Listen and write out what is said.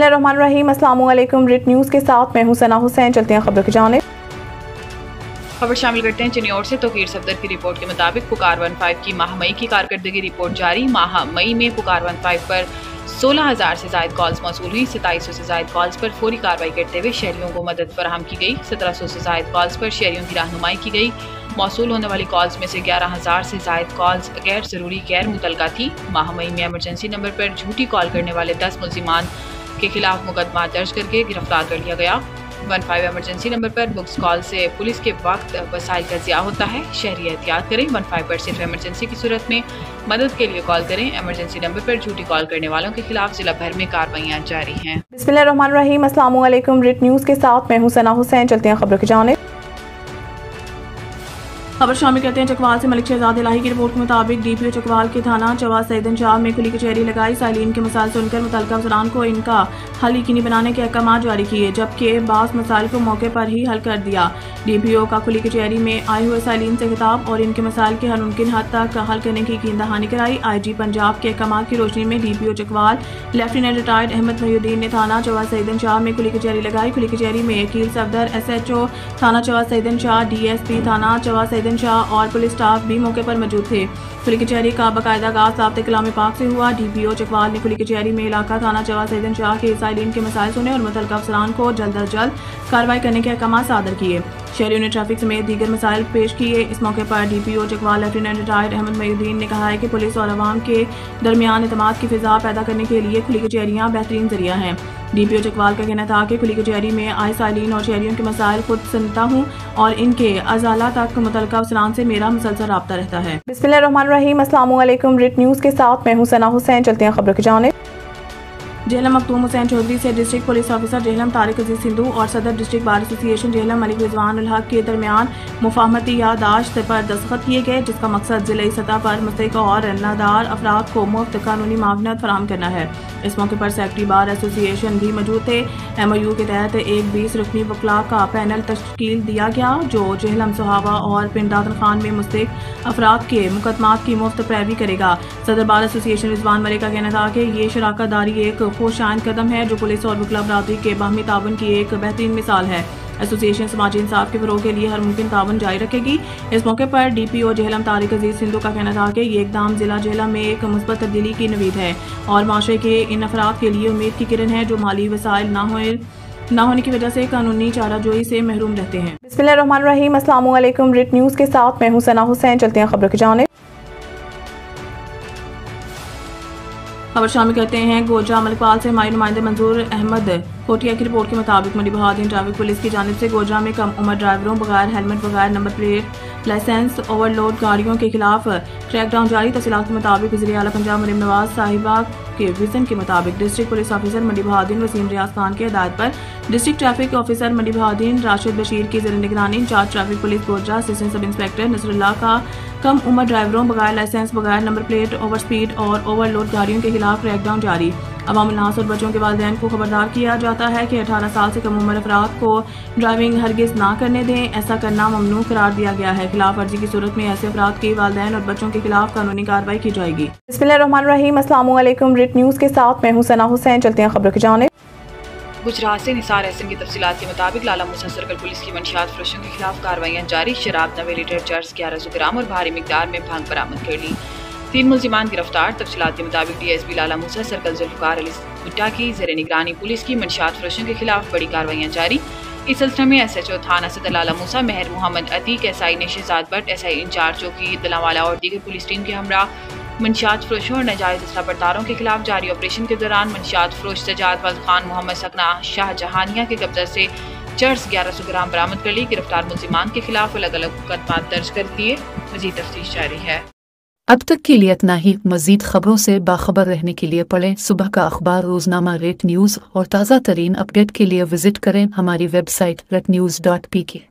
बिस्मिल्लाहिर्रहमानिर्रहीम। अस्सलाम वालेकुम। रिट न्यूज़ के साथ मैं हूं सना हुसैन। चलते हैं खबरों की जानिब। खबर शामिल करते हैं चिन्योर से। तौकीर सफदर की रिपोर्ट के मुताबिक पुकार 15 की माह मई की कारकर्दगी रिपोर्ट जारी। माह मई में पुकार 15 पर 16,000 से ज़ायद कॉल्स मौसूल हुई। 2700 से ज़ायद कॉल्स पर फौरी कार्रवाई करते हुए शहरियों को मदद फराहम की गई। 1700 से ज़ायद कॉल्स पर शहरियों की रहनुमाई की गई। मौसूल होने वाली कॉल्स में से 11,000 से ज़ायद कॉल्स गैर ज़रूरी गैर मुतलका थी। माह मई में एमरजेंसी नंबर पर झूठी कॉल करने वाले 10 मुल्जिमान के खिलाफ मुकदमा दर्ज करके गिरफ्तार कर लिया गया। 15 एमरजेंसी नंबर पर बुक्स कॉल से पुलिस के वक्त वसाइल का ज़िया होता है। शहरी एहतियात करें। 15 पर सिर्फ एमरजेंसी की सूरत में मदद के लिए कॉल करें। एमरजेंसी नंबर पर झूठी कॉल करने वालों के खिलाफ जिला भर में कार्रवाइयाँ जारी हैं। बिस्मिल्लाहिर्रहमानिर्रहीम। अस्सलाम वालेकुम। रिट न्यूज़ के साथ मैं हूं सना हुसैन। चलते हैं खबरों की जानिब। खबर शामिल करते हैं चकवाल से। मलिक शहजाद इलाही की रिपोर्ट के मुताबिक डीपीओ चकवाल के थाना चवा सैदन शाह में खुली कचहरी लगाई। साइलिन के मसाइल सुनकर मुतल्लिका अफसरान को इनका हल यकीनी बनाने के अहकाम जारी किए, जबकि बास मसाइल को मौके पर ही हल कर दिया। डीपीओ का खुली कचहरी में आए हुए साइलिन से खिताब और इनके मसाइल के मुमकिन हद तक हल करने की यकीन दहानी कराई। IG पंजाब के अहकाम की रोशनी में DPO Chakwal lieutenant retired Ahmed Mohiuddin ने थाना चवा सैदन शाह में खुली कचहरी लगाई। खुली कचहरी में वकील सफदर, SHO थाना चवा सैदन शाह, DSP थाना चवा सैदन शाह और पुलिस स्टाफ भी मौके पर मौजूद थे। खुली कचहरी का बाकायदा आगाज साब्ते कलाम पाक से हुआ। डीपीओ चकवाल ने खुली कचहरी में इलाका थाना चवा सैदन शाह के साइलिन के मसाइल सुने और मुतल्लिका अफसरान को जल्द अज जल्द कार्रवाई करने के अहकाम सादर किए। शहरियों ने ट्रैफिक समेत दीगर मसाइल पेश किए। इस मौके पर DPO Chakwal lieutenant retired Ahmed Mohiuddin ने कहा है कि पुलिस और अवाम के दरमियान एतमाद की फिजा पैदा करने के लिए खुली कचहरियाँ बेहतरीन जरिया हैं। डीपीओ चकवाल का कहना था कि खुली कचहरी में आए साइलिन और शहरियों के मसाइल खुद सुनता हूँ और इनके अजाला तक मुतल्लिका अफसरान से मेरा मुसलसल राब्ता रहता है। बिस्मिल्लाहिर्रहमानिर्रहीम। अस्सलाम वालेकुम। रिट न्यूज़ के साथ मैं हूं सना हुसैन। चलते हैं खबरों की जानिब। जेहलम मखदूम हुसैन चौधरी से district police officer Jhelum Tariq Aziz Sindhu और सदर district bar association Jhelum Malik Rizwan ul Haq के दरमियान मुफाहमती याददाश्त पर दस्तखत किए गए, जिसका मकसद जिले सतह पर मुस्तहिक और नादार अफराद को मुफ्त कानूनी मावनत फराहम करना है। इस मौके पर सेक्रेटरी बार एसोसिएशन भी मौजूद थे। MOU के तहत एक 20 रुकनी वकला का पैनल तश्कील दिया गया, जो जेहलम सोहाबा और पिंड दादन खान में मुस्तहिक अफराद के मुकदमात की मुफ्त पैरवी करेगा। सदर बार एसोसिएशन रिजवान मलिक का कहना था कि ये शराकत दारी एक खुशाइंद कदम है जो पुलिस और वकला बरादरी के बाहमी ताउन की एक बेहतरीन मिसाल है। एसोसिएशन समाजी इंसाफ के फरोग के लिए हर मुमकिन ताउन जारी रखेगी। इस मौके पर डीपीओ जेहलम तारिक अजीज सिंधु का कहना था कि ये इकदाम जिला जेहलम में एक मुस्बत तब्दीली की नवीद है और माशरे के इन अफराद के लिए उम्मीद की किरण है जो माली वसाइल ना होने की वजह से कानूनी चाराजोई से महरूम रहते हैं। बिस्मिल्लाहिर्रहमानिर्रहीम। अस्सलाम वालेकुम। रिट न्यूज़ के साथ मैं हूं सना हुसैन। चलते हैं खबरों की जानिब। खबर शामिल करते हैं गोजरा मलिकपाल से। हमारे नुमाइंदे मंजूर अहमद कोटिया की रिपोर्ट के मुताबिक मंडी बहादुर ट्रैफिक पुलिस की जानिब से गोजरा में कम उम्र ड्राइवरों, बगैर हेलमेट, बगैर नंबर प्लेट, लाइसेंस, ओवरलोड गाड़ियों के खिलाफ क्रैकडाउन जारी। तफसीलात के मुताबिक वज़ीर आला पंजाब मरीम नवाज साहिबा के विजन के मुताबिक district police officer Mandi Bahadur Waseem Riaz Khan की हिदायत पर district traffic officer Mandi Bahadur Rashid Bashir की ज़ेर निगरानी incharge traffic police Gojra assistant sub inspector Nasrullah का कम उम्र ड्राइवरों, बगैर लाइसेंस, बगैर नंबर प्लेट, ओवर स्पीड और ओवरलोड गाड़ियों के खिलाफ क्रैकडाउन जारी। अवामुल नास और बच्चों के वालिदैन को खबरदार किया जाता है कि 18 साल से कम उम्र अफराद को ड्राइविंग हरगिज ना करने दें। ऐसा करना ममनू करार दिया गया है। खिलाफ वर्जी की सूरत में ऐसे अफराद के वालिदैन और बच्चों के खिलाफ कानूनी कार्रवाई की जाएगी। बिस्मिल्लाहिर्रहमानिर्रहीम। अस्सलाम वालेकुम। रिट न्यूज़ के साथ मैं हूं सना हुसैन। चलते हैं खबरों की जानिब। गुजरात से निसार एहसन की तफसीलात के मुताबिक लाला मूसा सर्कल पुलिस की मंशियात फरोशों के खिलाफ कार्रवाइयाँ जारी। शराब 90 लीटर चर्स 1100 ग्राम और भारी मिकदार में भांग बरामद कर ली। 3 मुल्जिमान गिरफ्तार। तफसीलात के मुताबिक DSP लाला मूसा सर्कल जुल्फकार अली भुट्टा की ज़ेर निगरानी पुलिस की मंशियात फरोशों के खिलाफ बड़ी कार्रवाइयाँ जारी। इस सिलसिले में SHO थाना सदर लाला मूसा, मेहर मोहम्मद अतीक, SI ने शहजाद भट्ट, SI इंचार्ज चौकी दलावाला और दीगर पुलिस टीम के हमरा मंशियात फरोशों और नाजायज असला बरतारों के खिलाफ जारी ऑपरेशन के दौरान मंशियात फरोश सजाद वल्द खान, मोहम्मद सकना शाहजहानिया के कब्जा से चर्स 1100 ग्राम बरामद कर ली। गिरफ्तार मुल्जिमान के खिलाफ अलग अलग मुकदमा दर्ज कर दिए। मजीद तफ्तीश जारी है। अब तक के लिए इतना ही। मजीद खबरों से बाखबर रहने के लिए पढ़ें सुबह का अखबार, रोजनामा रेट न्यूज़ और ताज़ा तरीन अपडेट के लिए विजिट करें हमारी वेबसाइट retnews.pk।